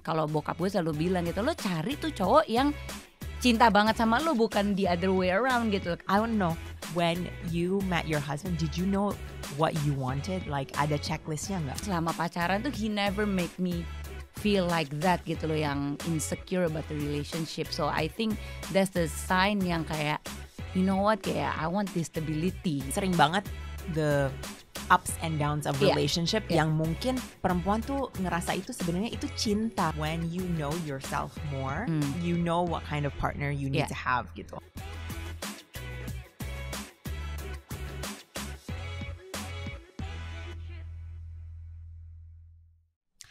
kalau bokap gue selalu bilang gitu, lo cari tuh cowok yang cinta banget sama lo, bukan the other way around gitu. I don't know, when you met your husband, did you know what you wanted? Like ada checklistnya nggak? Selama pacaran tuh he never make me feel like that gitu loh, yang insecure about the relationship. So I think that's the sign yang kayak, you know what, kayak I want this stability. Sering banget the ups and downs of relationship yang mungkin perempuan tuh ngerasa itu sebenarnya itu cinta. When you know yourself more, you know what kind of partner you need to have gitu.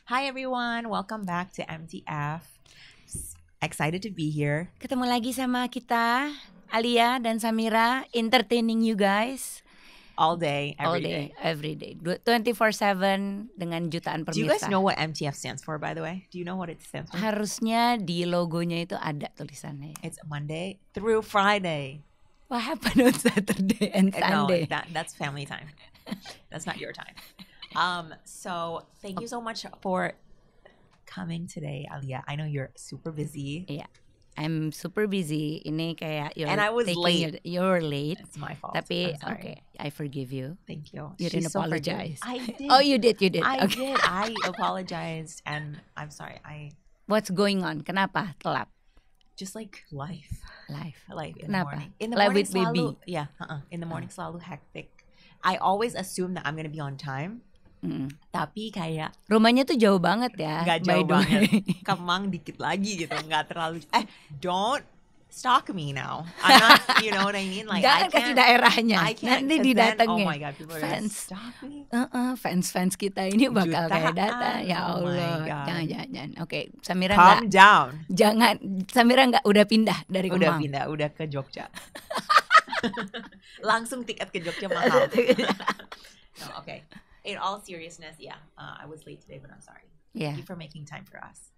Hi everyone, welcome back to MTF. Excited to be here. Ketemu lagi sama kita, Alia dan Samira, entertaining you guys. All day, every day. 24/7 dengan jutaan pemirsa. Do you guys know what MTF stands for, by the way? Do you know what it stands for? Harusnya di logonya itu ada tulisannya. It's Monday through Friday. What happened on Saturday and Sunday? No, that's family time. That's not your time. So thank you so much for coming today, Alia. I know you're super busy. Yeah. I'm super busy. Ini kayak and I was late. You're late. It's my fault. Tapi okay, I forgive you. Thank you. You didn't apologize. I did. Oh, you did. I Okay. did. I apologized, and I'm sorry. What's going on? Kenapa telat? Just like life. In Kenapa? the morning. In the Life morning with baby. Yeah. In the morning selalu hectic. I always assume that I'm gonna be on time. Tapi kayak rumahnya tuh jauh banget ya. Gak jauh banget. Kemang dikit lagi gitu. Gak terlalu. Don't stalk me now. I'm not, you know what I mean? Like Jangan kasih daerahnya. I can't. Nanti didatengin. Oh my god, people are gonna stalk me. Fans kita ini bakal kayak datang. Ya Oh my Allah. God. Jangan. Oke, Samira Calm down. Jangan. Samira udah pindah dari Kemang. Udah ke Jogja. Langsung tiket ke Jogja mahal. No, okay. In all seriousness, I was late today, but I'm sorry. Yeah. Thank you for making time for us.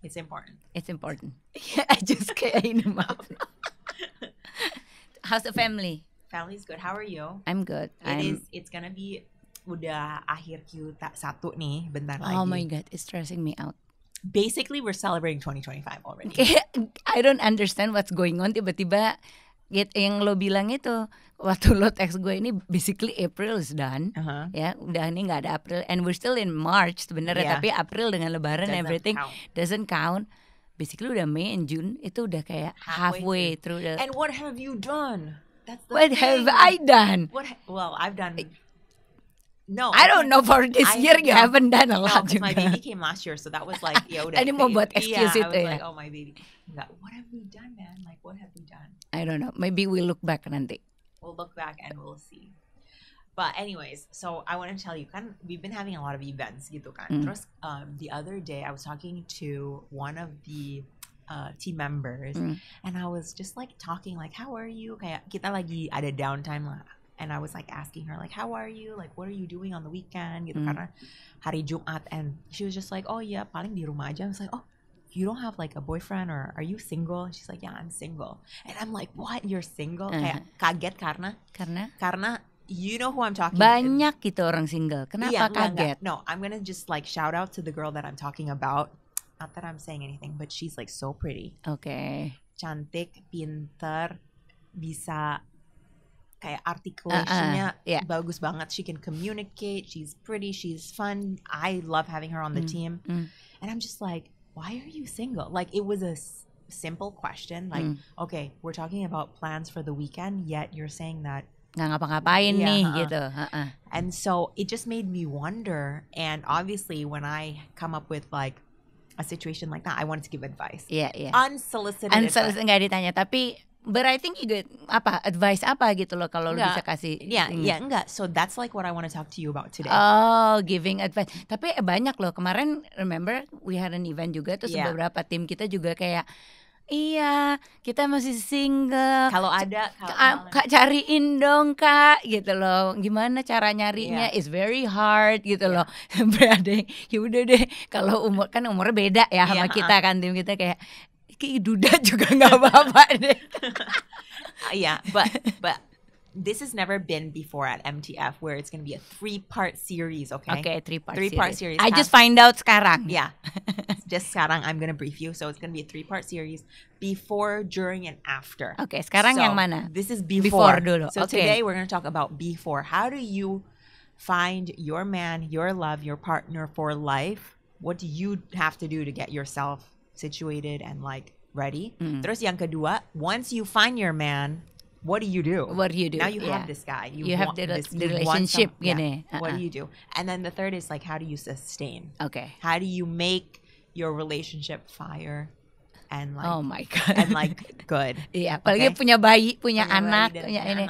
It's important. It's important. I just kayak ini maaf. How's the family? Family's good. How are you? I'm good. It's gonna be udah akhir Q1 nih, bentar lagi. Oh my god, it's stressing me out. Basically, we're celebrating 2025 already. I don't understand what's going on. Tiba-tiba yang lo bilang itu waktu lo text gue ini basically April is done. Ya udah ini nggak ada April and we're still in March sebenarnya, tapi April dengan Lebaran everything doesn't count. Basically udah May and June itu udah kayak halfway through the. And what have you done? That's the What thing. have I done? Well, I've done. No, I don't know, for this year you haven't done a lot because juga. my baby came last year, so that was like, udah. Ini mau buat excuse I itu was ya. like, oh my baby. What have we done, man? Like, what have we done? I don't know. Maybe we'll look back nanti. We'll look back and we'll see. But anyways, so I want to tell you, kan we've been having a lot of events gitu kan. Terus the other day I was talking to one of the team members, and I was just like talking like, how are you? Kayak kita lagi ada downtime lah. And I was like asking her like, how are you? Like, what are you doing on the weekend? Gitu karena hari Jumat, and she was just like, oh yeah, paling di rumah aja. I was like, oh, you don't have like a boyfriend, or are you single? And she's like, yeah, I'm single. And I'm like, what? You're single? Kayak kaget karena you know who I'm talking. Banyak gitu orang single. Kenapa kaget? No, I'm gonna just like shout out to the girl that I'm talking about. Not that I'm saying anything, but she's like so pretty. Okay. Cantik, pinter, bisa kayak articulationnya bagus banget. She can communicate. She's pretty. She's fun. I love having her on the team. And I'm just like, why are you single? Like, it was a simple question. Like, okay, we're talking about plans for the weekend, yet you're saying that nggak ngapa-ngapain nih gitu. And so it just made me wonder. And obviously, when I come up with like a situation like that, I wanted to give advice. Yeah. Unsolicited advice. Nggak ditanya, tapi but I think you get advice apa gitu loh kalau lu bisa kasih. Enggak. So that's like what I want to talk to you about today. Oh, giving advice. Tapi banyak loh. Kemarin remember we had an event juga, terus beberapa tim kita juga kayak, iya, kita masih single. Kalau ada Kak cariin dong Kak gitu loh. Gimana cara nyarinya? It's very hard gitu loh. Sampai ada yang, ya udah deh, kalau umurnya beda ya sama kita kan, tim kita kayak duda juga nggak apa-apa deh. Yeah, but this has never been before at MTF where it's going to be a 3-part series, okay? Okay, 3-part series. I just find out sekarang. Yeah. Just sekarang I'm going to brief you. So it's going to be a 3-part series, before, during, and after. Okay, sekarang so yang mana? This is before. Dulu. So today we're going to talk about before. How do you find your man, your love, your partner for life? What do you have to do to get yourself situated and like ready? Terus yang kedua, once you find your man, what do you do? What do you do? Now you have this guy. You have the relationship. What do you do? And then the third is like, how do you sustain? Okay. How do you make your relationship fire and like, oh my God, and like good? Iya, apalagi punya bayi, punya anak, bayi punya ini.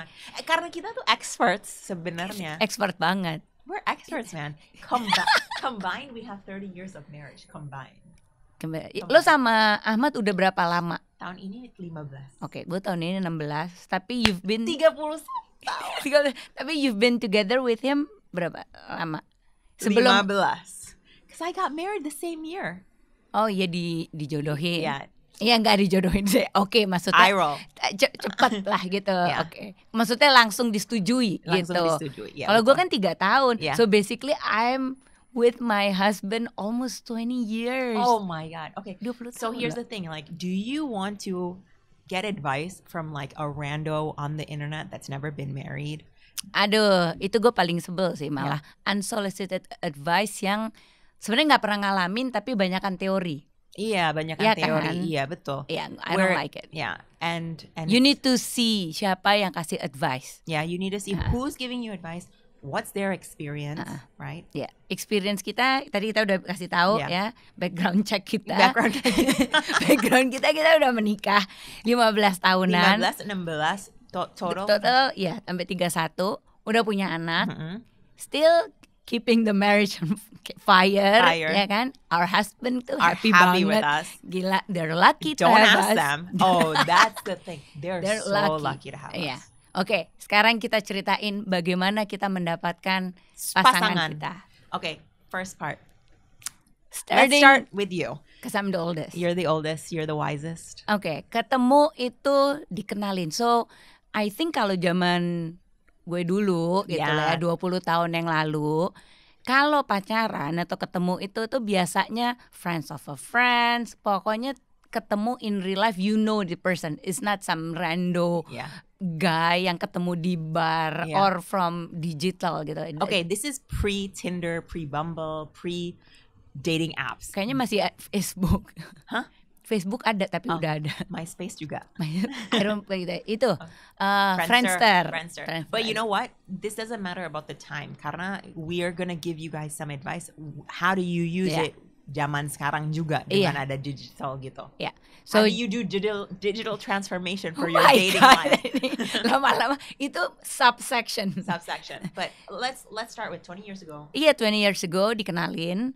Karena kita tuh experts sebenarnya. Expert banget. We're experts, man. Combined, we have 30 years of marriage combined. Lo sama Ahmad udah berapa lama? Tahun ini 15. Oke, gue tahun ini 16. Tapi you've been 30 tahun. Tapi you've been together with him berapa lama? Sebelum 15. Cause I got married the same year. Oh iya, dijodohin. Iya. Iya, nggak dijodohin sih. Oke, maksudnya I roll. Cepet lah gitu. Oke. Maksudnya langsung disetujui gitu. Ya, kalau gue kan 3 tahun. Yeah. So basically I'm with my husband almost 20 years. Oh my God. Okay. 20 so here's the thing. Like, do you want to get advice from like a rando on the internet that's never been married? Aduh, itu gue paling sebel sih malah. Unsolicited advice yang sebenarnya nggak pernah ngalamin tapi banyakan teori. Iya, banyak teori. Kan? Iya, betul. Yeah, I don't like it. Yeah, and you need to see siapa yang kasih advice. Yeah, you need to see who's giving you advice. What's their experience, right? Ya, yeah. Experience kita tadi kita udah kasih tahu ya, background check kita. Background kita udah menikah 15 tahunan. 15, 16 total. Total ya, sampai 31, udah punya anak. Still keeping the marriage on fire, ya kan? Our husband tuh happy banget. With us. Gila, they're lucky to Don't have ask us. them. Oh, that's the thing. They're so lucky to have us. Oke, sekarang kita ceritain bagaimana kita mendapatkan pasangan kita. Okay, first part. Let's start with you. Cause I'm the oldest. You're the oldest, you're the wisest. Oke, ketemu itu dikenalin. So, I think kalau zaman gue dulu gitu lah, 20 tahun yang lalu, kalau pacaran atau ketemu itu tuh biasanya friends of a friends, pokoknya ketemu in real life, you know the person. It's not some rando guy yang ketemu di bar or from digital gitu. Okay, this is pre-Tinder, pre-Bumble, pre-dating apps. Kayaknya masih Facebook. Hah? Facebook ada tapi udah ada. MySpace juga. I don't play that. Itu Friendster. But you know what? This doesn't matter about the time. Karena we are gonna give you guys some advice. How do you use it zaman sekarang juga dengan ada digital gitu. Yeah. So you do digital transformation for your dating life. Lama-lama itu subsection. But let's start with 20 years ago. Iya, 20 years ago dikenalin.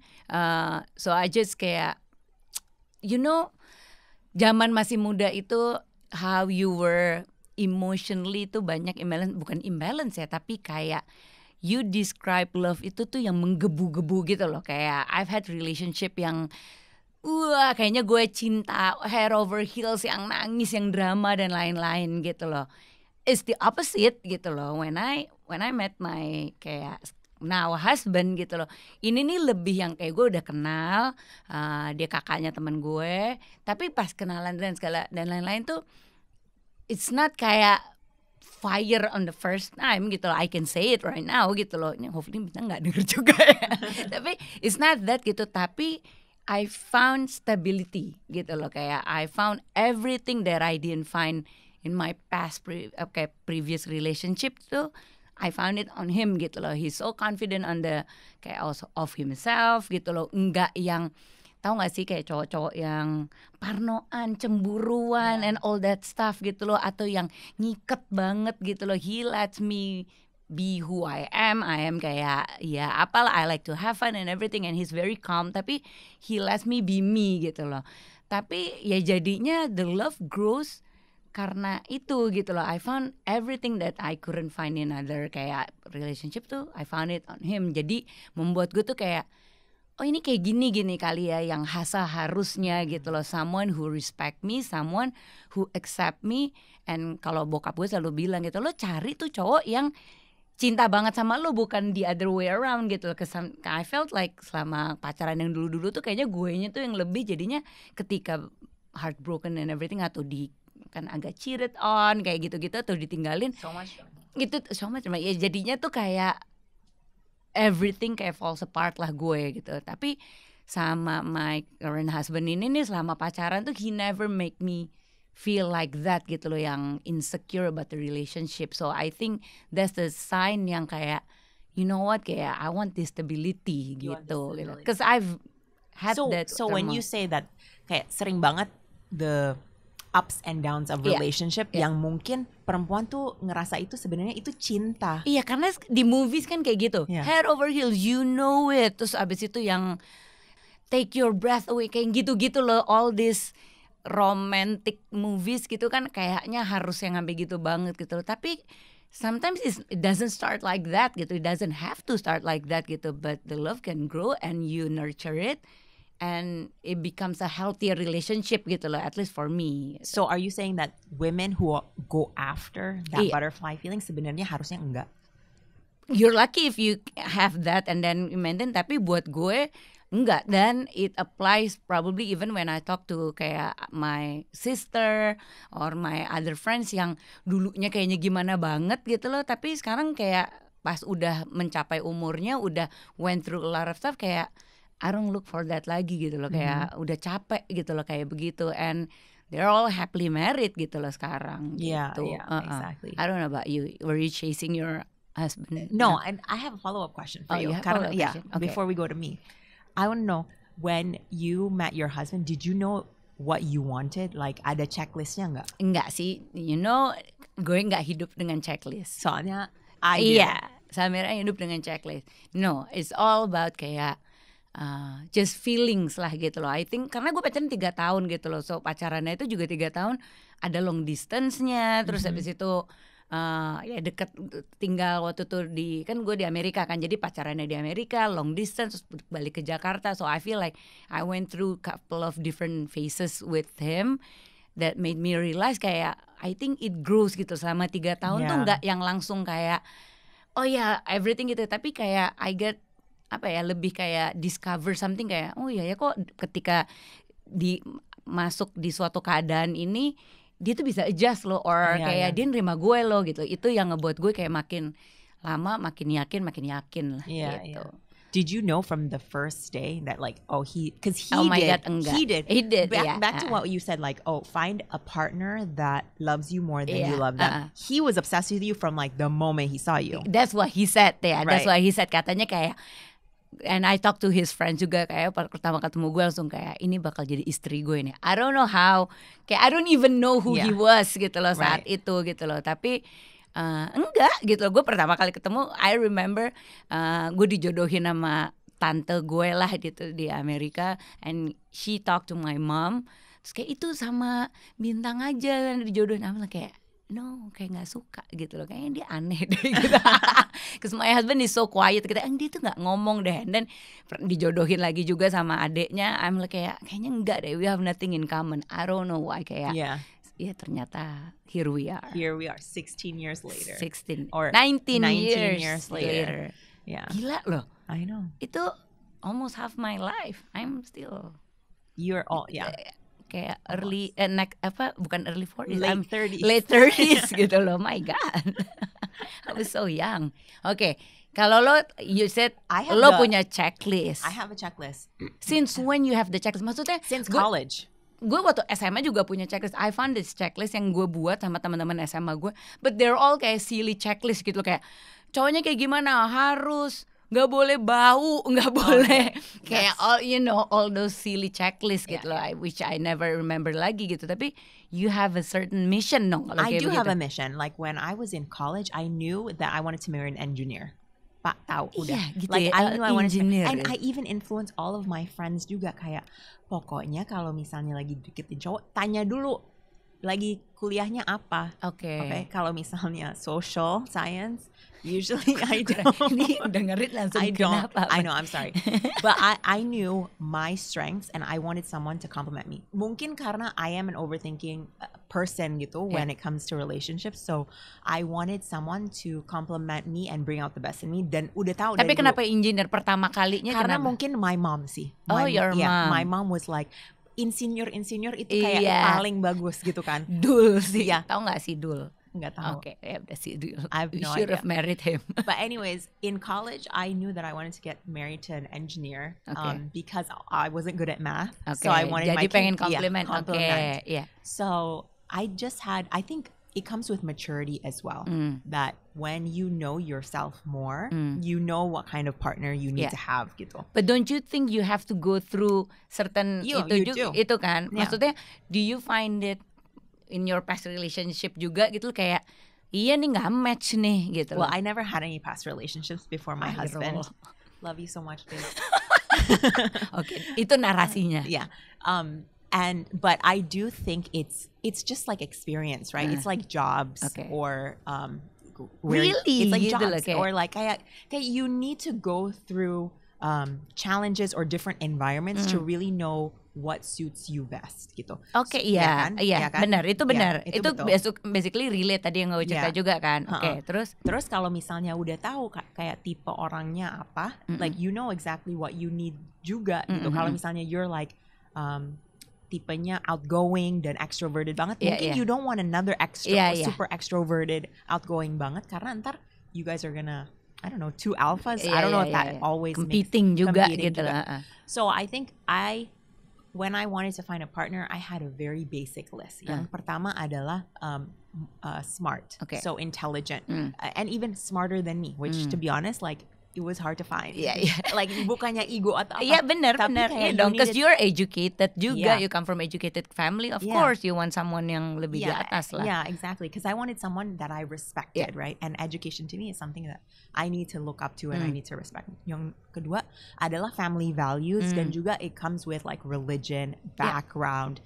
So I just kayak, you know, zaman masih muda itu how you were emotionally itu banyak imbalance, bukan imbalance ya, tapi kayak you describe love itu tuh yang menggebu-gebu gitu loh. Kayak I've had relationship yang kayaknya gue cinta head over heels, yang nangis, yang drama dan lain-lain gitu loh. It's the opposite gitu loh. When I met my kayak now husband gitu loh. Ini nih lebih yang kayak gue udah kenal, dia kakaknya teman gue, tapi pas kenalan dan segala dan lain-lain tuh it's not kayak fire on the first time gitu loh. I can say it right now gitu loh. Hopefully kita nggak denger juga ya. Tapi it's not that gitu. Tapi I found stability gitu loh. Kayak I found everything that I didn't find in my past previous relationship tuh. I found it on him gitu loh. He's so confident on the kayak also of himself gitu loh. Enggak yang tahu nggak sih kayak cowok-cowok yang parnoan, cemburuan and all that stuff gitu loh, atau yang ngiket banget gitu loh. He lets me be who I am kayak ya apalah, I like to have fun and everything, and he's very calm, tapi he lets me be me gitu loh. Tapi ya jadinya the love grows karena itu gitu loh. I found everything that I couldn't find in other kayak relationship tuh, I found it on him. Jadi membuat gue tuh kayak oh ini kayak gini kali ya yang harusnya gitu loh, someone who respect me, someone who accept me. And kalau bokap gue selalu bilang gitu, lo cari tuh cowok yang cinta banget sama lo, bukan the other way around gitu. I felt like selama pacaran yang dulu-dulu tuh kayaknya guenya tuh yang lebih jadinya ketika heartbroken and everything, atau kan agak cheated on kayak gitu-gitu atau ditinggalin so much ya jadinya tuh kayak everything kayak falls apart lah gue gitu. Tapi sama my current husband ini nih selama pacaran tuh he never make me feel like that gitu loh, yang insecure about the relationship. So I think that's the sign yang kayak you know what, kayak I want this stability gitu. Because I've had that. So when you say that kayak sering banget the ups and downs of relationship yang mungkin perempuan tuh ngerasa itu sebenarnya itu cinta. Iya, karena di movies kan kayak gitu, head over heels, you know it. Terus abis itu yang take your breath away kayak gitu-gitu loh, all this romantic movies gitu kan kayaknya harus yang sampai gitu banget gitu loh. Tapi sometimes it doesn't start like that gitu, it doesn't have to start like that gitu, but the love can grow and you nurture it. And it becomes a healthier relationship gitu loh, at least for me. So are you saying that women who go after that butterfly feeling sebenarnya harusnya enggak? You're lucky if you have that and then you maintain. Tapi buat gue enggak. Dan it applies probably even when I talk to kayak my sister or my other friends yang dulunya kayaknya gimana banget gitu loh. Tapi sekarang kayak pas udah mencapai umurnya, udah went through a lot of stuff, kayak I don't look for that lagi gitu loh, kayak udah capek gitu loh kayak begitu, and they're all happily married gitu loh sekarang. Gitu. Exactly. I don't know about you, were you chasing your husband? No, and I have a follow-up question for you. Karena, question? Okay. Before we go to me, I want to know, when you met your husband, did you know what you wanted? Like ada checklistnya nggak? Enggak sih, you know, gue nggak hidup dengan checklist. Soalnya iya, Samira hidup dengan checklist. No, it's all about kayak just feelings lah gitu loh. I think karena gue pacaran 3 tahun gitu loh, so pacarannya itu juga 3 tahun, ada long distance-nya, terus habis itu ya deket, tinggal waktu itu kan gue di Amerika kan, jadi pacarannya di Amerika, long distance, terus balik ke Jakarta. So I feel like I went through couple of different phases with him that made me realize kayak I think it grows gitu selama 3 tahun tuh nggak yang langsung kayak oh ya everything gitu, tapi kayak I get lebih kayak discover something, kayak oh iya ya kok ketika masuk di suatu keadaan ini dia tuh bisa adjust loh, or kayak dia nerima gue loh gitu. Itu yang ngebuat gue kayak makin lama makin yakin lah gitu. Did you know from the first day that like because he did back to what you said, like find a partner that loves you more than you love them. He was obsessed with you from like the moment he saw you. That's what he said That's what he said, katanya kayak. And I talk to his friends juga, kayak pertama ketemu gue langsung kayak ini bakal jadi istri gue ini. I don't know how, kayak I don't even know who he was gitu loh saat itu gitu loh. Tapi enggak gitu loh, gue pertama kali ketemu I remember gue dijodohin sama tante gue lah gitu di Amerika, and she talked to my mom, terus kayak itu sama bintang aja kan dijodohin. I'm like kayak no, kayak nggak suka gitu loh, kayaknya dia aneh deh gitu. Cause my husband is so quiet, dia tuh nggak ngomong deh. Dan dijodohin lagi juga sama adeknya, I'm like kayaknya enggak deh, we have nothing in common. I don't know why, kayak ya ternyata here we are 16 years later, 16 or 19 years later. Gila loh, I know, itu almost half my life. I'm still you're all kayak early bukan early 40s, late 30s gitu loh. My God, I was so young. Okay, kalau you said lo punya checklist. I have a checklist. Since when you have the checklist? Maksudnya since college. Gue waktu SMA juga punya checklist. I found this checklist yang gue buat sama teman-teman SMA gue, but they're all kayak silly checklist gitu, kayak cowoknya kayak gimana, harus nggak boleh bau, nggak boleh kayak all those silly checklists gitu loh, which I never remember lagi gitu. Tapi you have a certain mission dong. I do have a mission. Like when I was in college, I knew that I wanted to marry an engineer. Pak tahu udah. Gitu like I knew I wanted to, and I even influence all of my friends juga, kayak pokoknya kalau misalnya lagi deketin cowok, tanya dulu lagi kuliahnya apa. Oke. Kalau misalnya social science, usually I don't. Ini dengerin langsung I don't. kenapa? I know, I'm sorry. But I knew my strengths and I wanted someone to compliment me. Mungkin karena I am an overthinking person gitu when it comes to relationships. So I wanted someone to compliment me and bring out the best in me. Dan udah tahu. Tapi kenapa engineer pertama kalinya? Karena kenapa? Mungkin my mom sih. Your mom. My mom was like, insinyur itu kayak paling bagus gitu kan. Dul sih. Tahu nggak sih Dul? Nggak tahu. Okay, ya udah sih Dul. You should have married him. But anyways, in college, I knew that I wanted to get married to an engineer because I wasn't good at math. Okay. So I wanted Jadi pengen compliment. compliment. Okay. Yeah. So I think it comes with maturity as well. That when you know yourself more, you know what kind of partner you need to have gitu. But don't you think you have to go through certain itu kan? Maksudnya, do you find it in your past relationship juga gitu kayak iya nih nggak match nih gitu? Well, I never had any past relationships before my husband. Love you so much, babe. Okay, itu narasinya. Yeah. But I do think it's just like experience, right? It's like jobs or really? It's like gitu jobs kayak. or like kayak you need to go through challenges or different environments to really know what suits you best gitu. Oke, iya, benar, itu benar. Ya, itu basically relate tadi yang gue cerita juga kan. Oke, terus kalau misalnya udah tahu kayak tipe orangnya apa, like you know exactly what you need juga gitu. Kalau misalnya you're like tipenya outgoing dan extroverted banget, mungkin you don't want another super extroverted, outgoing banget karena ntar you guys are gonna I don't know, two alphas. I don't know if that always competing juga gitu lah. So I think when I wanted to find a partner, I had a very basic list. Yang pertama adalah smart, so intelligent, and even smarter than me. Which, to be honest, like it was hard to find. Like bukannya ego atau apa. Iya benar. Iya dong, because you're educated juga. You come from educated family. Of course, you want someone yang lebih di atas lah. Yeah, exactly. Because I wanted someone that I respected, right? And education to me is something that I need to look up to and I need to respect. Yang kedua adalah family values dan juga it comes with like religion, background.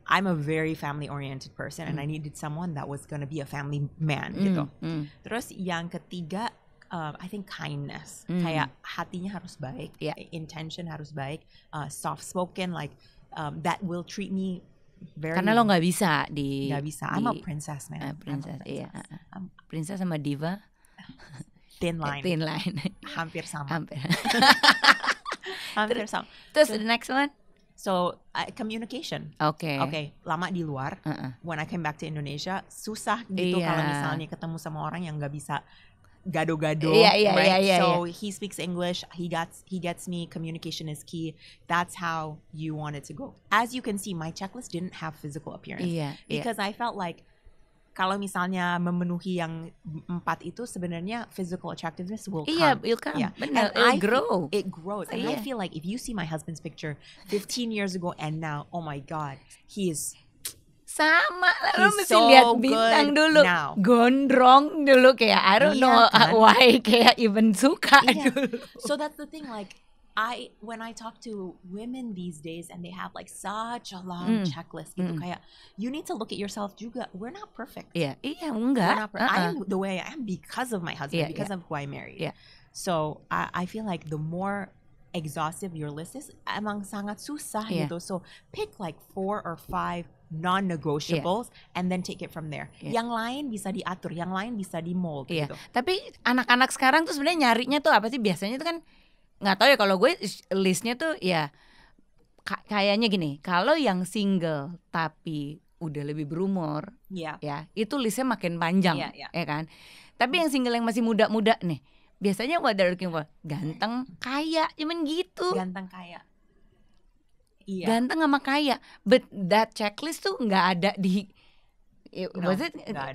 I'm a very family-oriented person and I needed someone that was gonna be a family man gitu. Terus yang ketiga, I think kindness, kayak hatinya harus baik, intention harus baik, soft spoken, like that will treat me very. Karena lo nggak bisa I'm a princess, man. Princess, iya. Princess sama diva. Thin line. Hampir sama. Hampir sama. Terus the next one. So communication. Okay. Lama di luar. When I came back to Indonesia, susah gitu kalau misalnya ketemu sama orang yang nggak bisa gado-gado, right? So he speaks English. He gets me. Communication is key. That's how you want it to go. As you can see, my checklist didn't have physical appearance because I felt like kalau misalnya memenuhi yang 4 itu sebenarnya physical attractiveness will come. Will come. Benar. It grows. And I feel like if you see my husband's picture 15 years ago and now, oh my God, he is sama lah, lo mesti lihat bintang dulu, gondrong dulu kayak I don't know why kayak even suka dulu. So that's the thing, like when I talk to women these days and they have like such a long checklist gitu, kayak you need to look at yourself juga. We're not perfect. Enggak. I am the way I am because of my husband, because of who I married. So I feel like the more exhaustive your list is, emang sangat susah gitu. So pick like 4 or 5 non-negotiables and then take it from there. Yang lain bisa diatur, yang lain bisa di-mold gitu. Tapi anak-anak sekarang tuh sebenarnya nyarinya tuh apa sih? Biasanya tuh kan nggak tahu ya, kalau gue listnya tuh ya kayaknya gini, kalau yang single tapi udah lebih berumur, ya itu listnya makin panjang, ya kan. Tapi yang single yang masih muda-muda nih, biasanya what they're looking for, ganteng, kaya, cuman gitu. Ganteng, kaya. Ganteng sama kaya, but that checklist tuh nggak ada di,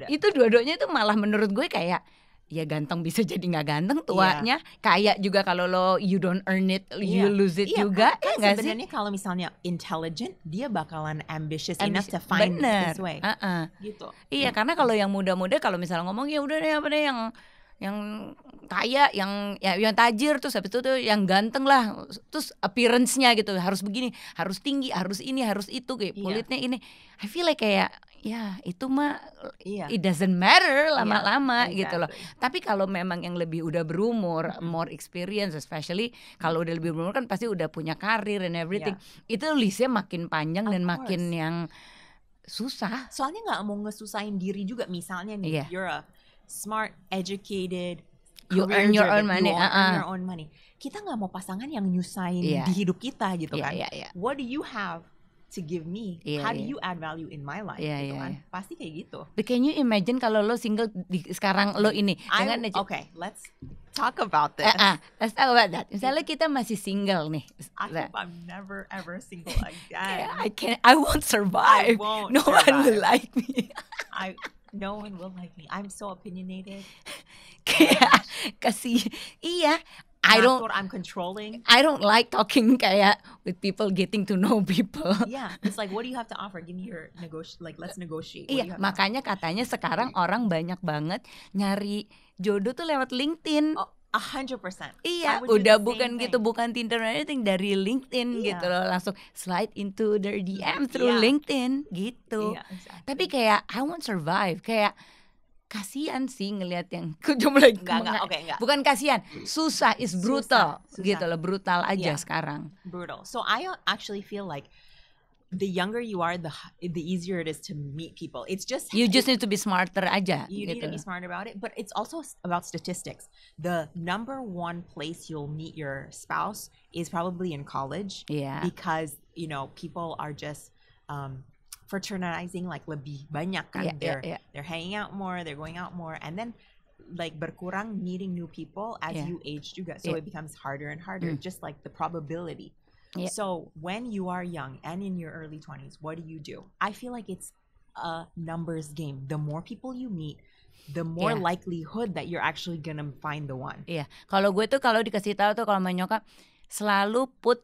itu dua-duanya tuh malah menurut gue kayak, ya ganteng bisa jadi nggak ganteng tuanya, kaya juga kalau lo you don't earn it, you lose it juga, kan sebenarnya kalau misalnya intelligent, dia bakalan ambitious enough to find his way, gitu. Iya, karena kalau yang muda-muda, kalau misalnya ngomong ya udah deh apa deh yang kaya, yang tajir, terus habis itu tuh yang ganteng lah, terus appearance-nya gitu harus begini, harus tinggi, harus ini, harus itu, kayak kulitnya ini. I feel like kayak ya itu mah it doesn't matter lama-lama gitu loh. Tapi kalau memang yang lebih udah berumur, more experience, especially kalau udah lebih berumur kan pasti udah punya karir and everything. Itu listnya makin panjang dan makin yang susah. Soalnya nggak mau ngesusahin diri juga. Misalnya nih, you're a smart, educated, you earn your own money, earn your own money. Kita nggak mau pasangan yang nyusahin di hidup kita gitu kan. What do you have to give me? How do you add value in my life? Gitu kan. Pasti kayak gitu. But can you imagine kalau lo single sekarang lo ini? Okay, let's talk about this. Let's talk about that. Misalnya kita masih single nih. I hope I'm never ever single again. I won't survive. No one will like me. No one will like me. I'm so opinionated. Kayak I'm controlling. I don't like talking kayak with people, getting to know people. Yeah, it's like, what do you have to offer? Give me your let's negotiate. Iya, makanya katanya sekarang orang banyak banget nyari jodoh tuh lewat LinkedIn. 100%. Iya, udah bukan gitu, bukan Tinder anything, dari LinkedIn gitu loh, langsung slide into their DM through LinkedIn gitu. Exactly. Tapi kayak I won't survive, kayak kasihan sih ngelihat yang enggak. Bukan kasihan, susah, is brutal. Susah. Gitu loh, brutal aja sekarang. Brutal. So I actually feel like the younger you are, the easier it is to meet people. It's just you just need to be smarter aja. You need to be smart about it, but it's also about statistics. The number one place you'll meet your spouse is probably in college. Yeah. Because people are just fraternizing like lebih banyak kan. They're hanging out more, they're going out more, and then like berkurang meeting new people as you age juga. So it becomes harder and harder, just like the probability. Yeah. So when you are young and in your early 20s, what do? I feel like it's a numbers game. The more people you meet, the more likelihood that you're actually gonna find the one. Iya. Kalau gue tuh kalau dikasih tahu tuh kalau sama nyokap, selalu put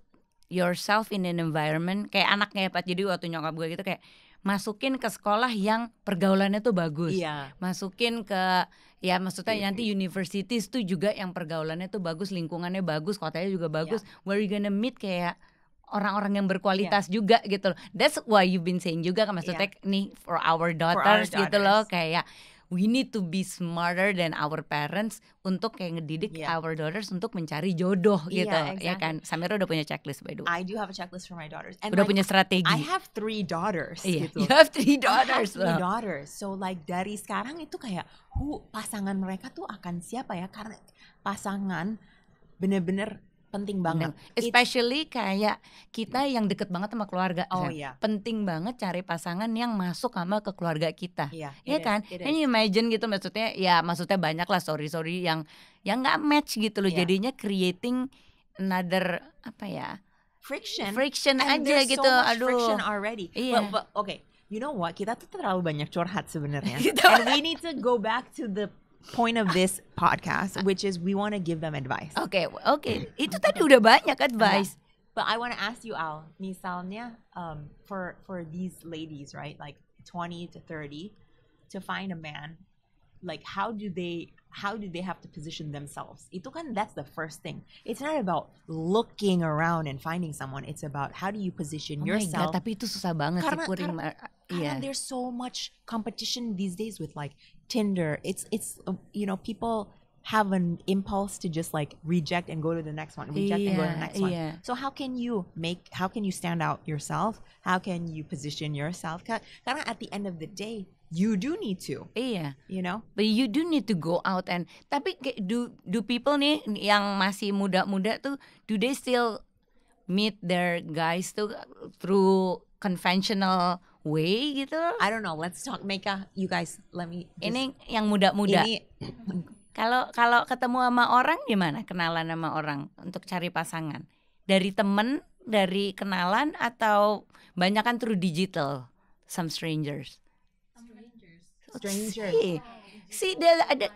yourself in an environment kayak anaknya Pak. Jadi waktu nyokap gue gitu kayak masukin ke sekolah yang pergaulannya tuh bagus. Masukin ke maksudnya nanti universities tuh juga yang pergaulannya tuh bagus, lingkungannya bagus, kotanya juga bagus. Where you gonna meet kayak orang-orang yang berkualitas juga gitu loh. That's why you've been saying juga kan maksudnya nih for our daughters gitu loh, kayak we need to be smarter than our parents untuk kayak ngedidik our daughters untuk mencari jodoh gitu. Exactly. Ya kan, Samira udah punya checklist by the way. I do have a checklist for my daughters. And udah punya strategi. I have 3 daughters gitu. You have 3 daughters. I have 3 daughters. So like dari sekarang itu kayak pasangan mereka tuh akan siapa ya? Karena pasangan bener-bener penting banget. Especially kayak kita yang deket banget sama keluarga. Penting banget cari pasangan yang masuk sama ke keluarga kita. Iya kan? Can you imagine gitu, maksudnya banyak lah story yang nggak match gitu loh. Jadinya creating another friction and aja gitu. So much friction already. But okay, you know what? Kita tuh terlalu banyak curhat sebenarnya. And we need to go back to the point of this podcast, which is we want to give them advice. Okay. Itu tadi udah banyak advice. But I want to ask you, Al, misalnya for these ladies, right, like 20 to 30, to find a man, like how do they have to position themselves? Itu kan, that's the first thing. It's not about looking around and finding someone. It's about how do you position yourself. My God, tapi itu susah banget sih karena there's so much competition these days with like Tinder. It's people have an impulse to just like reject and go to the next one, and go to the next one. So how can you stand out yourself? How can you position yourself? Karena at the end of the day, you do need to. You know? But you do need to go out and tapi do people nih yang masih muda-muda tuh, do they still meet their guys tuh through conventional way gitu? I don't know. Let's talk, Meka. You guys, let me. Ini yang muda-muda. Kalau ketemu sama orang gimana? Kenalan sama orang untuk cari pasangan? Dari temen, dari kenalan, atau banyak kan through digital? Some strangers. See, ada.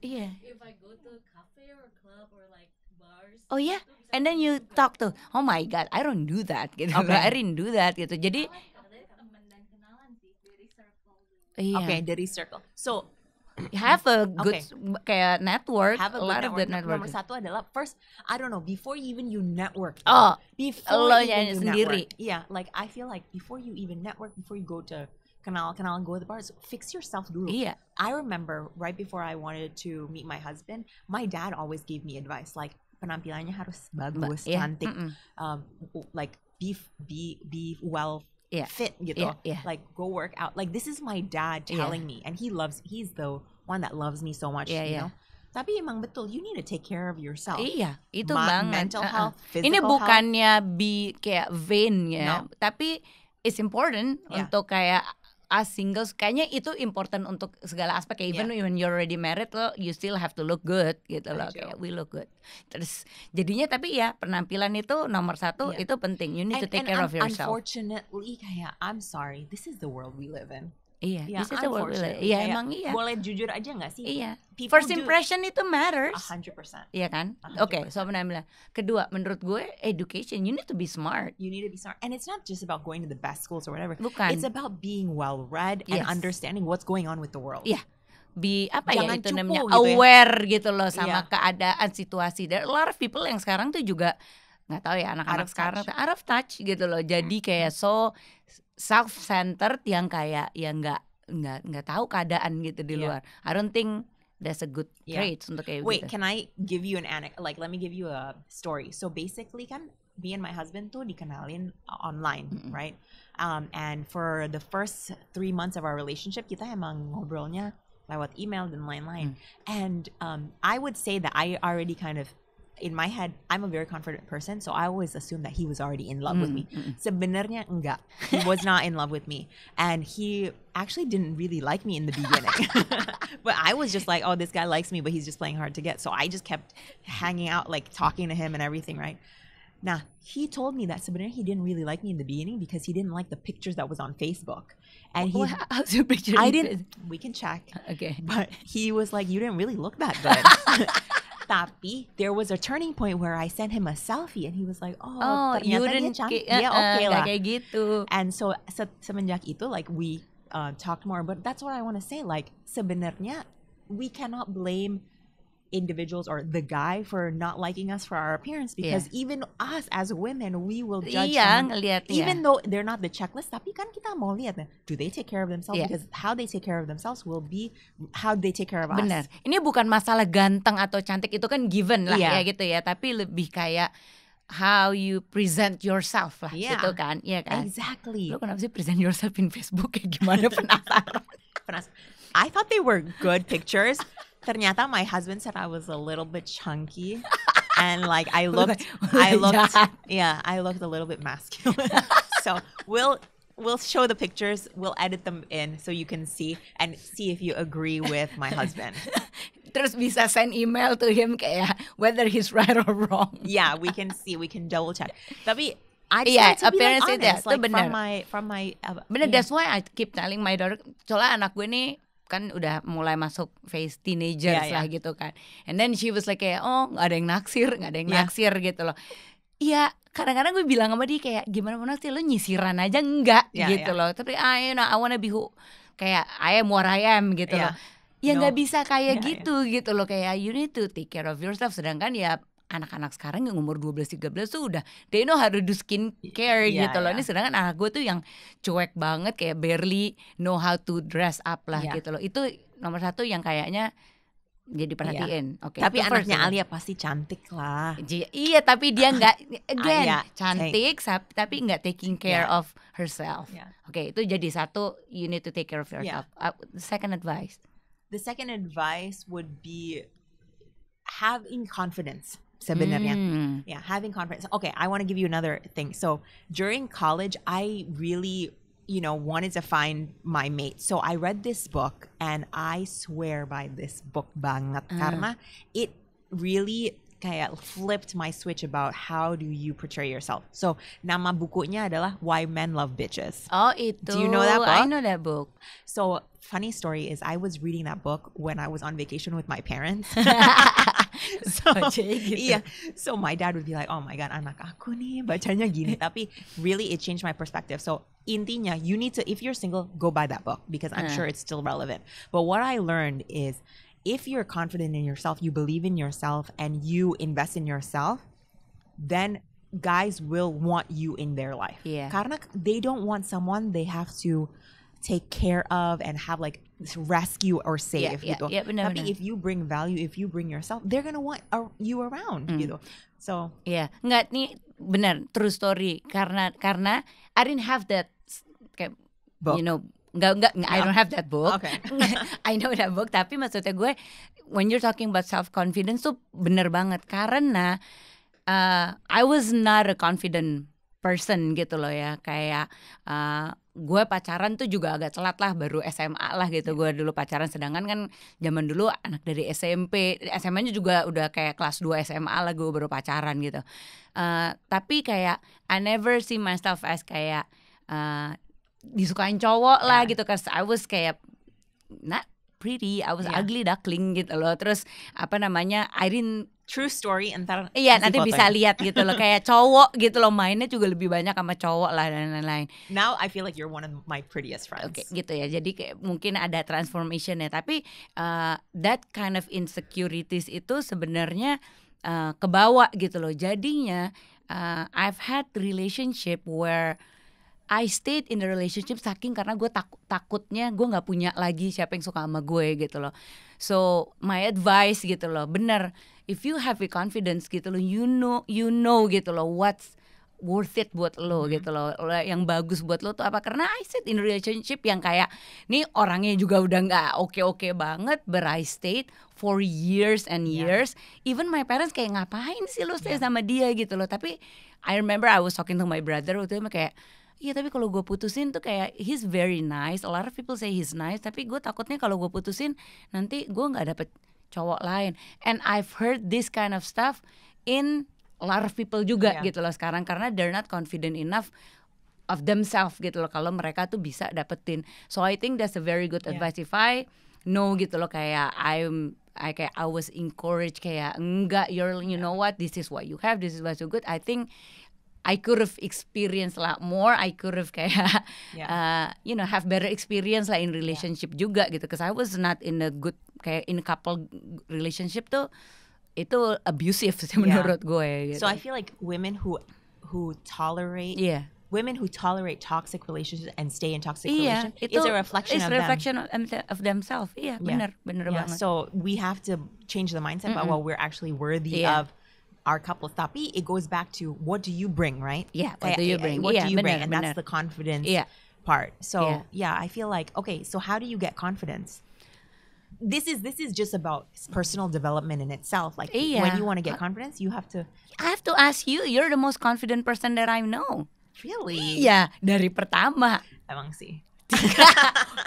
If I go to a cafe or club or like bars. Oh yeah, and then you talk to. Oh my God, I don't do that gitu. I didn't do that gitu. Jadi. Okay, dari circle. So have a good kayak network, have a lot of good network. Nomor satu adalah first, I don't know, before you network. Before lo even you sendiri. Network. Yeah, like I feel like before you even network, before you go to kenalan, go to the bars, fix yourself dulu. Iya. I remember right before I wanted to meet my husband, my dad always gave me advice like penampilannya harus bagus, cantik, like be well. Fit gitu, like go work out. Like this is my dad telling me, and he's the one that loves me so much, you know. Tapi emang betul, you need to take care of yourself. Iya, itu banget. Mental health, physical Ini bukannya health. kayak vain ya, tapi it's important untuk kayak us singles. Kayaknya itu important untuk segala aspek. Kayak even when you're already married, you still have to look good gitu loh. Kayak we look good. Terus jadinya tapi ya penampilan itu nomor satu, itu penting. You need to take care of yourself. Unfortunately, kayak I'm sorry, this is the world we live in. Iya, this is the world we live in. Iya, emang iya. Boleh jujur aja nggak sih? Iya. First impression itu matters. 100%. Iya kan? Oke, so penampilan. Kedua, menurut gue education, you need to be smart. You need to be smart. And it's not just about going to the best schools or whatever. Bukan. It's about being well-read and understanding what's going on with the world. Iya. Jangan itu cupu, namanya gitu aware gitu loh sama keadaan situasi. There are a lot of people yang sekarang tuh juga nggak tahu ya anak-anak sekarang out of touch gitu loh. Jadi kayak so self-centered yang kayak ya nggak tahu keadaan gitu di luar. I don't think that's a good trait untuk kayak Wait, gitu. can I give you an anecdote? Like, let me give you a story. So basically kan, me and my husband tuh dikenalin online, right? And for the first 3 months of our relationship, kita emang ngobrolnya lewat email dan lain-lain. And I would say that I already kind of, in my head, I'm a very confident person, so I always assumed that he was already in love with me. Sebenarnya enggak. He was not in love with me. And he actually didn't really like me in the beginning. But I was just like, oh, this guy likes me, but he's just playing hard to get. So I just kept hanging out, like talking to him and everything, right? Nah, he told me that sebenarnya he didn't really like me in the beginning because he didn't like the pictures that was on Facebook. And how's your picture? We can check. Okay. But he was like, you didn't really look that good. Tapi there was a turning point where I sent him a selfie and he was like, ternyata dia cantik. Dia okay lah. Kayak gitu. And so semenjak itu, like we talked more. But that's what I want to say. Like sebenarnya we cannot blame individuals or the guy for not liking us for our appearance because even us as women, we will judge someone, even though they're not the checklist. Tapi kan kita mau lihat, do they take care of themselves? Because how they take care of themselves will be how they take care of us. Benar. Ini bukan masalah ganteng atau cantik, itu kan given lah ya gitu ya. Tapi lebih kayak how you present yourself lah gitu kan. Iya kan? Exactly. Lo kenapa sih present yourself in Facebook kayak gimana? Penasaran. I thought they were good pictures. Ternyata my husband said I was a little bit chunky and like I looked a little bit masculine. So we'll show the pictures, we'll edit them in so you can see if you agree with my husband. Terus bisa send email to him kayak whether he's right or wrong. Yeah, we can double check. Tapi I just to be like honest, like from my bener. That's why I keep telling my daughter, soalnya anak gue nih kan udah mulai masuk phase teenagers lah gitu kan. And then she was like kayak, nggak ada yang naksir gitu loh. Iya, kadang-kadang gue bilang sama dia kayak, gimana mau naksir, lo nyisiran aja enggak gitu loh. Tapi I wanna be kayak I am what I am gitu loh. Ya nggak bisa kayak gitu loh. Kayak you need to take care of yourself. Sedangkan ya anak-anak sekarang yang umur 12-13 tuh udah they know how to do skincare gitu loh. Ini sedangkan anak gue tuh yang cuek banget kayak barely know how to dress up lah gitu loh. Itu nomor satu yang kayaknya jadi perhatiin. Tapi anaknya Alia pasti cantik lah. Iya, tapi dia nggak cantik tapi nggak taking care of herself. Oke, itu jadi satu, you need to take care of yourself. The second advice would be having confidence. Sebenarnya. Yeah, having confidence. Okay, I want to give you another thing. So during college, I really, wanted to find my mate. So I read this book and I swear by this book banget karena it really kayak flipped my switch about how do you portray yourself. So nama bukunya adalah Why Men Love Bitches. Oh, itu. Do you know that book? I know that book. So funny story is I was reading that book when I was on vacation with my parents. So gitu. iya, so my dad would be like, oh my god, anak aku nih bacanya gini. Tapi really it changed my perspective. So intinya, you need to, if you're single, go buy that book because I'm sure it's still relevant. But what I learned is, if you're confident in yourself, you believe in yourself, and you invest in yourself, then guys will want you in their life. Yeah. Karena they don't want someone they have to take care of and have like rescue or save gitu. Benar, Tapi if you bring value, if you bring yourself, they're gonna want you around gitu. So nggak nih benar true story karena I didn't have that kayak book. You know nggak I don't have that book. Okay. I know that book, tapi maksudnya gue when you're talking about self confidence tuh bener banget karena I was not a confident person gitu loh ya, kayak gue pacaran tuh juga agak telat lah, baru SMA lah gitu gue dulu pacaran, sedangkan kan zaman dulu anak dari SMP, SMA-nya juga udah kayak kelas 2 SMA lah gue baru pacaran gitu. Tapi kayak I never see myself as kayak disukain cowok lah gitu, cause I was kayak not pretty, I was ugly duckling gitu loh. Terus apa namanya, I didn't true story, entar nanti bisa lihat gitu loh, kayak cowok gitu loh, mainnya juga lebih banyak sama cowok lah dan lain-lain. Now I feel like you're one of my prettiest friends. Oke, gitu ya. Jadi kayak mungkin ada transformation ya, tapi that kind of insecurities itu sebenarnya kebawa gitu loh. Jadinya I've had relationship where I stayed in the relationship saking karena gue takutnya gue nggak punya lagi siapa yang suka sama gue gitu loh. So my advice gitu loh, bener, if you have a confidence gitu loh, you know gitu loh what's worth it buat lo gitu loh, yang bagus buat lo tuh apa. Karena I stayed in a relationship yang kayak nih orangnya juga udah nggak oke banget, but I stayed for years and years. Even my parents kayak ngapain sih lo stay sama dia gitu loh. Tapi I remember I was talking to my brother waktu itu kayak, iya tapi kalau gue putusin tuh kayak he's very nice, a lot of people say he's nice, tapi gue takutnya kalau gue putusin nanti gue nggak dapet cowok lain. And I've heard this kind of stuff in a lot of people juga gitu loh sekarang, karena they're not confident enough of themselves gitu loh kalau mereka tuh bisa dapetin. So I think that's a very good advice. If I know gitu loh, kayak I was encouraged kayak enggak, you know what, this is what you have, this is what's so good. I think I could have experienced a lot more. I could have kayak have better experience lah in relationship juga gitu. Because I was not in a good kayak in couple relationship tuh itu abusive sih menurut gue gitu. So I feel like women who tolerate women who tolerate toxic relationships and stay in toxic relationships is a reflection of themselves. Iya, benar banget. So we have to change the mindset about what we're actually worthy of our couples. Tapi it goes back to what do you bring, right? Yeah, what do you bring? What do you bring? And that's the confidence part. So I feel like, okay, so how do you get confidence? This is just about personal development in itself. Like when you want to get confidence, you have to. I have to ask you. You're the most confident person that I know. Really? Iya, dari pertama. Emang sih.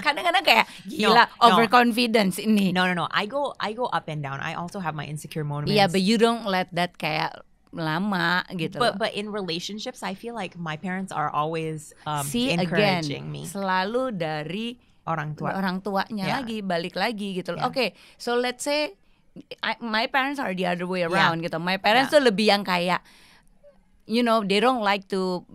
Kadang-kadang kayak gila overconfidence ini. No. I go up and down. I also have my insecure moments. Yeah, but you don't let that kayak lama gitu. But in relationships, I feel like my parents are always encouraging me. Selalu dari orang tuanya lagi, balik lagi gitu loh. Okay, so let's say my parents are the other way around gitu. My parents tuh lebih yang kayak, you know, they don't like to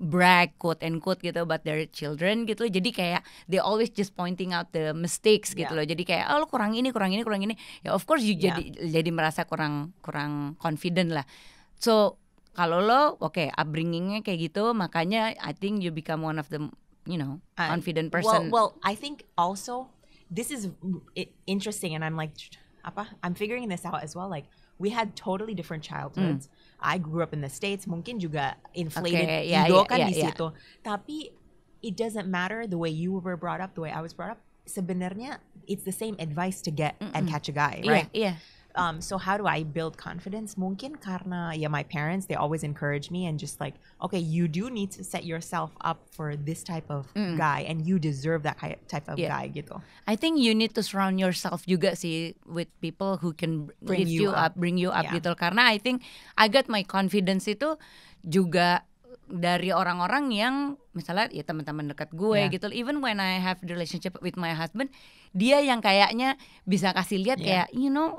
brag quote and quote gitu about their children gitu. Jadi kayak they always just pointing out the mistakes gitu loh. Jadi kayak lo kurang ini. Ya of course you jadi merasa kurang confident lah. So kalau lo upbringingnya kayak gitu, makanya I think you become one of the confident person. Well, I think also this is interesting, and I'm like I'm figuring this out as well. Like we had totally different childhoods. I grew up in the States, mungkin juga inflated ego kan di situ. Tapi it doesn't matter the way you were brought up, the way I was brought up. Sebenarnya it's the same advice to get and catch a guy, right? Yeah. So how do I build confidence? Mungkin karena my parents, they always encourage me and just like, okay, you do need to set yourself up for this type of guy, and you deserve that type of guy gitu. I think you need to surround yourself juga sih with people who can bring you up gitu. Karena I think I got my confidence itu juga dari orang-orang yang misalnya ya teman-teman dekat gue gitu. Even when I have the relationship with my husband, dia yang kayaknya bisa kasih lihat kayak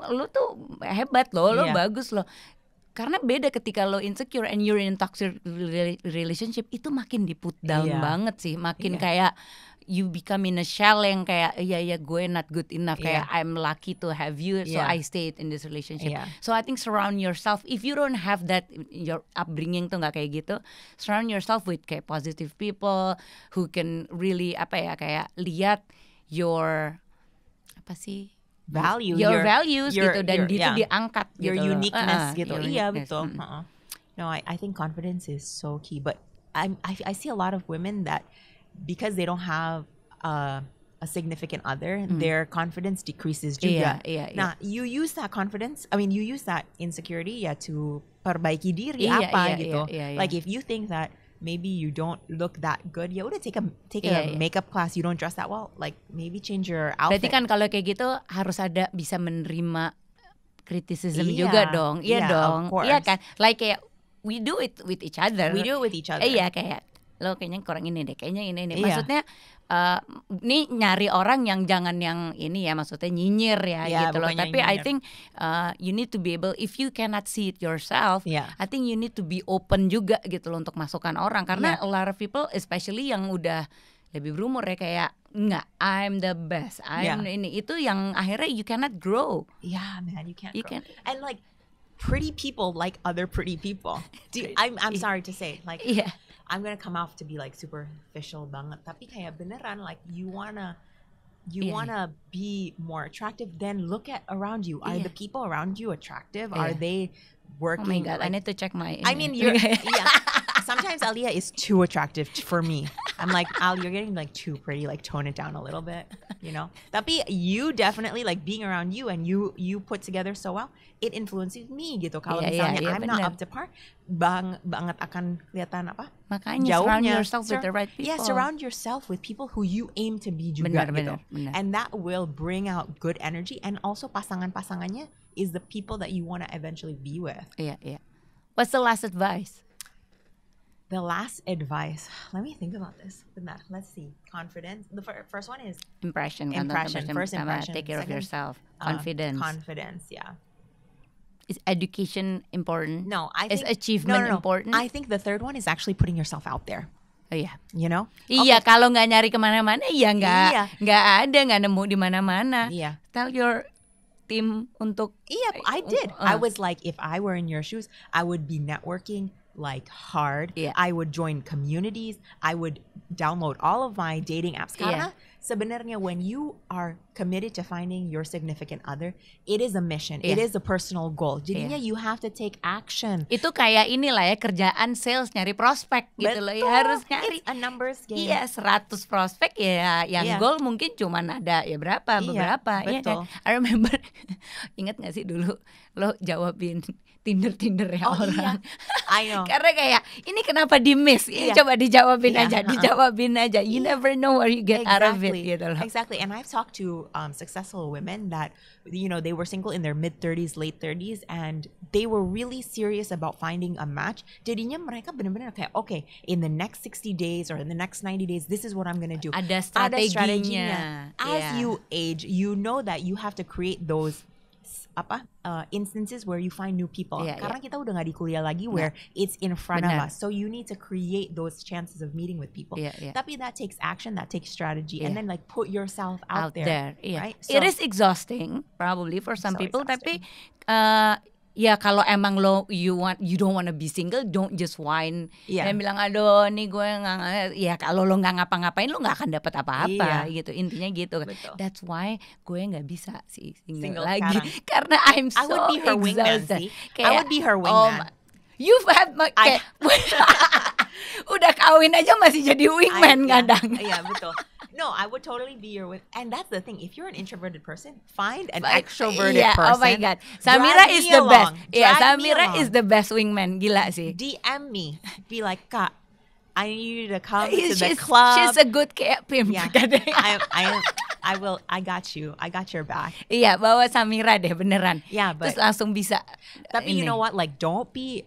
lo tuh hebat lo bagus lo. Karena beda ketika lo insecure and you're in toxic relationship, itu makin di put down banget sih, makin kayak you become in a shell yang kayak gue not good enough, kayak I'm lucky to have you, so I stayed in this relationship. So I think surround yourself, if you don't have that, your upbringing tuh nggak kayak gitu, surround yourself with kayak positive people who can really kayak lihat your value, your values gitu, dan itu diangkat your gitu, uniqueness gitu. Iya betul. No, I think confidence is so key, but I see a lot of women that because they don't have a significant other, their confidence decreases juga. Nah, you use that confidence, you use that insecurity to perbaiki diri gitu. Like if you think that maybe you don't look that good, ya udah take a makeup class. You don't dress that well, like maybe change your outfit. Berarti kan kalau kayak gitu harus ada bisa menerima criticism juga dong. Iya dong. Iya kan? Like kayak we do it with each other. Iya kayak lo kayaknya kurang ini deh, kayaknya ini. Maksudnya nih nyari orang yang jangan yang ini ya, maksudnya nyinyir gitu loh. Tapi I think you need to be able, if you cannot see it yourself, I think you need to be open juga gitu loh untuk masukan orang. Karena a lot of people, especially yang udah lebih berumur ya, kayak enggak, I'm the best, ini itu yang akhirnya you cannot grow. Yeah, man, you can't grow. And like pretty people like other pretty people. I'm sorry to say, like I'm gonna come off to be like superficial banget, tapi kayak beneran like you wanna be more attractive, then look at around you. Are the people around you attractive? Are they working? Oh my god, I need to check my you're sometimes Alia is too attractive for me. I'm like, Al, you're getting like too pretty, like tone it down a little bit, Tapi you definitely like being around you, and you put together so well, it influences me gitu. Kalau misalnya I'm not up to par, banget akan kelihatan apa? Makanya surround yourself with the right people. Yeah, surround yourself with people who you aim to be juga gitu. Bener. And that will bring out good energy, and also pasangan-pasangannya is the people that you want to eventually be with. Yeah. What's the last advice? The last advice. Let me think about this. Let's see. Confidence. The first one is impression. First impression. Take care of yourself. Confidence. Confidence. Yeah. Is education important? No, I think is achievement important? I think the third one is actually putting yourself out there. Oh iya. Iya, kalau nggak nyari kemana-mana, nggak nemu di mana-mana. Iya. Tell your team untuk. Iya, I did. I was like, if I were in your shoes, I would be networking like hard. I would join communities. I would download all of my dating apps. Karena sebenarnya when you are committed to finding your significant other, it is a mission. It is a personal goal. Jadinya you have to take action. Itu kayak inilah ya, kerjaan sales, nyari prospek gitu loh. Ya, harus nyari. It's a numbers game. Iya, 100 prospek ya, yang goal mungkin cuma ada ya berapa, beberapa. Betul. I remember, ingat gak sih dulu lo jawabin Tinder ya orang. I know. Karena kayak ini kenapa di miss? Ini coba dijawabin aja. You never know where you get out of it gitu loh. Exactly. And I've talked to successful women that they were single in their mid-30s, late 30s, and they were really serious about finding a match. Jadinya mereka benar-benar kayak, okay, in the next 60 days or in the next 90 days, this is what I'm gonna do. Ada strateginya. As you age, you know that you have to create those instances where you find new people. Karena kita udah nggak di kuliah lagi where it's in front of us. So you need to create those chances of meeting with people. Tapi that takes action, that takes strategy, and then like put yourself out there. Right? So, it is exhausting probably for some people. Exhausting. Tapi ya kalau emang you don't want to be single, don't just whine dan bilang aduh nih gue nggak, ya kalau lo nggak ngapa-ngapain lo nggak akan dapat apa-apa gitu, intinya gitu. Betul. That's why gue nggak bisa sih single lagi karena I'm so I would be her wingman, exhausted. I would be her wingman. You've had kayak udah kawin aja masih jadi wingman kadang. Iya betul. No, I would totally be your wingman. And that's the thing. If you're an introverted person, find an extroverted person. Oh my god, Samira is the best. Samira is the best wingman. Gila sih. DM me. Be like, Kak, I need you to come to the club. She's a good kayak pimp. Yeah. I got you. I got your back. Iya, bawa Samira deh beneran. Yeah, but terus langsung bisa. Tapi you know what? Like don't be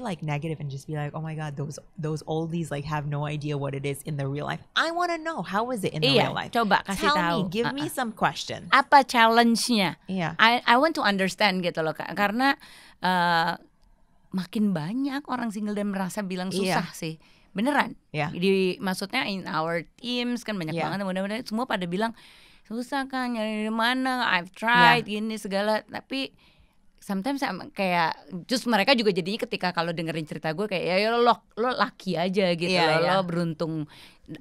like negative and just be like, oh my god, those oldies like have no idea what it is in the real life. I want to know how is it in the real life. Coba kasih Tell tahu. me, give me some questions. Apa challenge-nya? Yeah. I want to understand gitu loh, karena makin banyak orang single dan merasa bilang susah sih. Beneran. Yeah. Maksudnya in our teams kan banyak banget mudah-mudahan semua pada bilang susah kan nyari di mana, I've tried gini segala, tapi sometimes kayak just mereka juga jadinya ketika kalau dengerin cerita gue kayak ya lo lucky aja gitu lo beruntung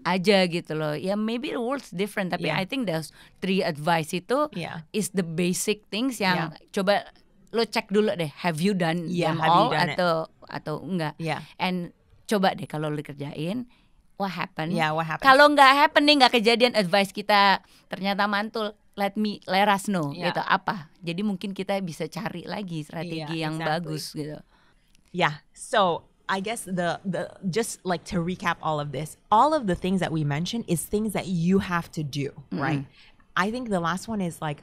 aja gitu loh. Ya maybe the world's different, tapi I think those 3 advice itu is the basic things yang coba lo cek dulu deh, have you done them all atau enggak. And coba deh kalau lo kerjain, what happened? What happened? Kalau nggak happen nih, nggak kejadian, advice kita ternyata mantul, let us know gitu apa. Jadi mungkin kita bisa cari lagi strategi yang bagus gitu. Yeah. So I guess the just like to recap all of the things that we mentioned is things that you have to do, right? I think the last one is like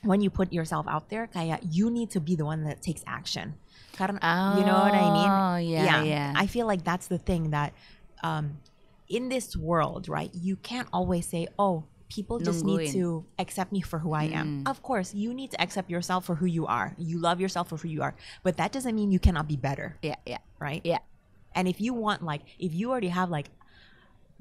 when you put yourself out there, kayak you need to be the one that takes action. Karena you know what I mean? Yeah. I feel like that's the thing that in this world, right? You can't always say, oh, people just need to accept me for who I am. Of course, you need to accept yourself for who you are. You love yourself for who you are. But that doesn't mean you cannot be better. Yeah. Right? Yeah. And if you want if you already have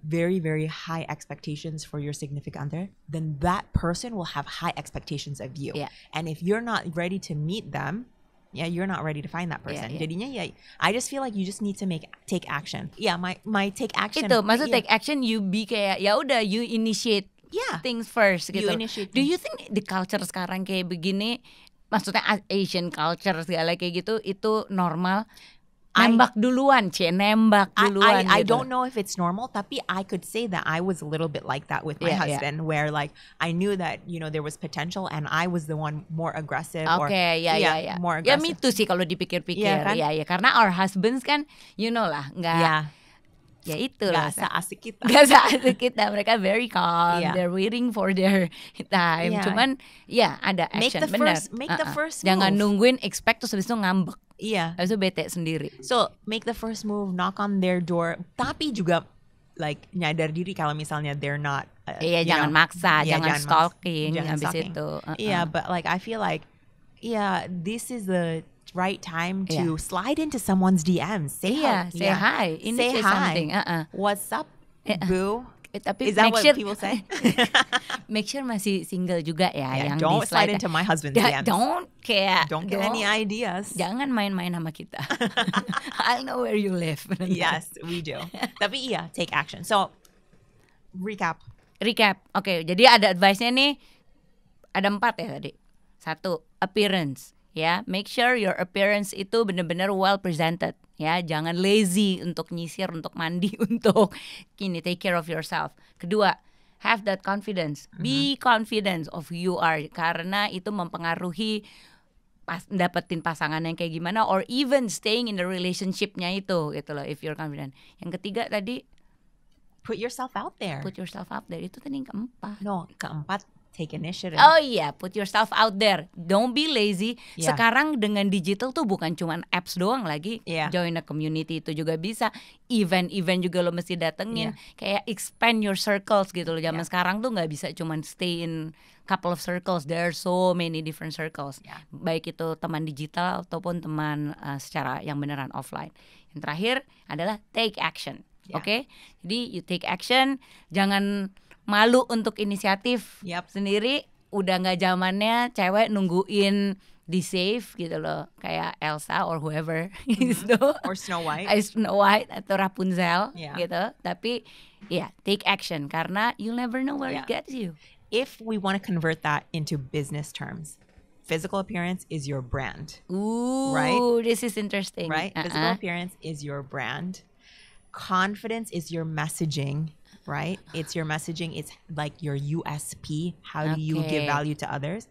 very, very high expectations for your significant other, then that person will have high expectations of you. Yeah. And if you're not ready to meet them, you're not ready to find that person. Jadinya I just feel like you just need to take action. Yeah, my take action. Itu maksud take action, you be kayak ya udah, you initiate things first gitu. Do you think the culture sekarang kayak begini, maksudnya Asian culture segala kayak gitu, itu normal? Nembak duluan. I gitu. don't know if it's normal, tapi I could say that I was a little bit like that with my husband, where I knew that there was potential and I was the one more aggressive. More aggressive. Ya me too sih kalau dipikir-pikir. Kan? Ya karena our husbands kan lah nggak. Ya itu lah. Gak seasik kita. Gak seasik kita. Mereka very calm. They're waiting for their time. Cuman ada action. Make the first move. Jangan nungguin expect terus habis itu ngambek. Habis itu bete sendiri. So make the first move, knock on their door. Tapi juga nyadar diri kalau misalnya they're not. Jangan maksa, jangan stalking. Jangan habis stalking. itu. But I feel like this is the right time to slide into someone's DMs. Say hi. Say hi. Say something. What's up, boo? Tapi is that what people say? Make sure masih single juga yang don't slide into my husband's DMs. Don't get any ideas. Jangan main-main sama kita. I know where you live. Yes, we do. Tapi take action. So recap. Oke, jadi ada advice-nya nih. Ada 4 ya tadi. 1, appearance. Make sure your appearance itu benar-benar well presented. Jangan lazy untuk nyisir, untuk mandi, untuk take care of yourself. Kedua, have that confidence. Be confident of who you are, karena itu mempengaruhi dapetin pasangan yang kayak gimana, or even staying in the relationship-nya itu gitu loh, if you're confident. Yang ketiga tadi, put yourself out there. Itu tadi yang keempat. No, keempat, take initiative. Oh iya, put yourself out there. Don't be lazy. Sekarang dengan digital tuh bukan cuma apps doang lagi. Join a community itu juga bisa. Event juga lo mesti datengin. Kayak expand your circles gitu loh. Zaman sekarang tuh nggak bisa cuma stay in couple of circles. There are so many different circles. Baik itu teman digital ataupun teman secara yang beneran offline. Yang terakhir adalah take action. Oke? Jadi you take action. Jangan malu untuk inisiatif sendiri. Udah gak zamannya cewek nungguin di save gitu loh, kayak Elsa or whoever gitu. Or Snow White atau Rapunzel gitu. Tapi take action, karena you'll never know where it gets you. If we want to convert that into business terms, physical appearance is your brand. Ooh, right? This is interesting. Right? Physical appearance is your brand. Confidence is your messaging. Right? It's your messaging. It's like your USP. How do you give value to others?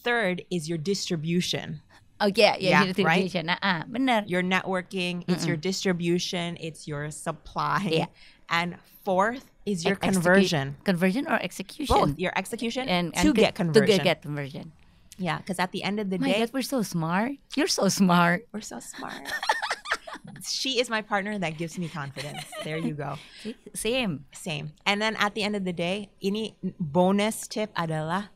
Third is your distribution. distribution. Right? Bener. Your networking, it's your distribution, it's your supply. Yeah. And fourth is your conversion. Conversion or execution? Both, your execution and to get conversion. To get conversion. Yeah, because at the end of the My day, God, we're so smart. You're so smart. we're so smart. She is my partner that gives me confidence. There you go. Same. And then at the end of the day, ini bonus tip adalah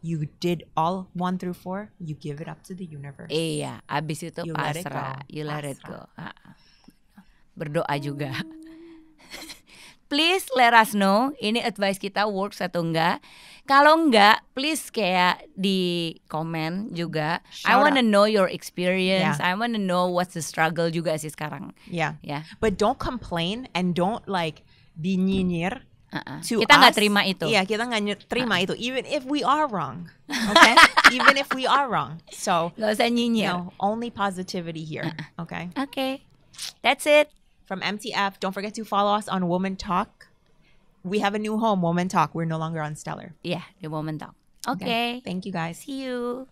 you did all 1 through 4, you give it up to the universe. Iya, abis itu You let it pasrah. go. You let it go. Pasrah. Berdoa juga. Please let us know ini advice kita works atau enggak. Kalau enggak, please kayak di komen juga. I Shout wanna out. know your experience. Yeah. I wanna know what's the struggle juga sih sekarang. Yeah. Ya. But don't complain and don't like be nyinyir to Kita nggak us. terima itu. Iya, kita nggak terima itu. Even if we are wrong. Okay? Even if we are wrong. So, Gak usah nyinyir. no, only positivity here. Okay? Okay, that's it. From MTF, don't forget to follow us on Woman Talk. We have a new home, Woman Talk. We're no longer on Stellar. Yeah, the moment talk. Okay. Thank you guys. See you.